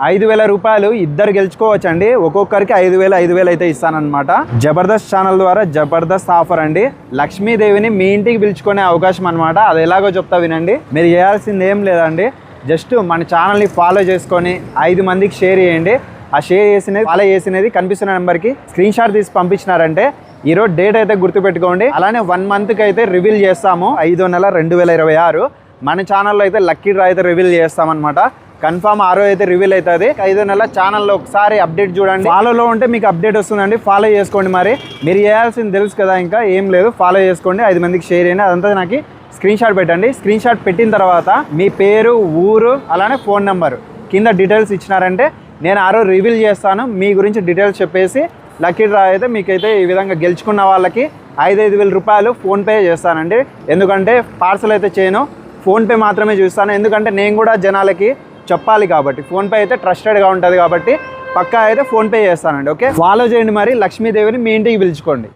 5,000 రూపాయలు ఇద్దరు గెలుచుకోవచ్చండి. ఒక్కొక్కరికి 5,000 అయితే ఇస్తానన్నమాట. జబర్దస్త్ ఛానల్ ద్వారా జబర్దస్త్ ఆఫర్ అండి. లక్ష్మీదేవిని మీ ఇంటికి పిలుచుకునే అవకాశం అనమాట. అది ఎలాగో చెప్తా వినండి. మీరు చేయాల్సింది ఏం లేదండి, జస్ట్ మన ఛానల్ని ఫాలో చేసుకొని 5 మందికి షేర్ చేయండి. ఆ షేర్ చేసినది ఫాలో చేసినది కనిపిస్తున్న నెంబర్కి స్క్రీన్ షాట్ తీసి పంపించినారంటే ఈరోజు డేట్ అయితే గుర్తుపెట్టుకోండి. అలానే 1 మంత్కి అయితే రివీల్ చేస్తాము. 5వ నెల 2026 మన ఛానల్లో అయితే లక్కీ డ్రా అయితే రివీల్ చేస్తామన్నమాట. కన్ఫామ్ 6 అయితే రివీల్ అవుతుంది. 5వ నెల ఛానల్లో ఒకసారి అప్డేట్ చూడండి. ఫాలోలో ఉంటే మీకు అప్డేట్ వస్తుందండి. ఫాలో చేసుకోండి. మరి మీరు చేయాల్సింది తెలుసు కదా, ఇంకా ఏం లేదు, ఫాలో చేసుకోండి, 5 మందికి షేర్ చేయండి. అదంతా నాకు స్క్రీన్ షాట్ పెట్టండి. స్క్రీన్ షాట్ పెట్టిన తర్వాత మీ పేరు, ఊరు, అలానే ఫోన్ నెంబర్ కింద డీటెయిల్స్ ఇచ్చినారంటే నేను ఆ రోజు రివీల్ చేస్తాను. మీ గురించి డీటెయిల్స్ చెప్పేసి లక్కీ డ్రా అయితే మీకైతే ఈ విధంగా గెలుచుకున్న వాళ్ళకి 5,000 రూపాయలు ఫోన్పే చేస్తానండి. ఎందుకంటే పార్సల్ అయితే చేయను, ఫోన్పే మాత్రమే చూస్తాను. ఎందుకంటే నేను కూడా జనాలకి చెప్పాలి కాబట్టి. ఫోన్పే అయితే ట్రస్టెడ్గా ఉంటుంది కాబట్టి పక్కా అయితే ఫోన్పే చేస్తానండి. ఓకే, ఫాలో చేయండి. మరి లక్ష్మీదేవిని మీ ఇంటికి పిలుచుకోండి.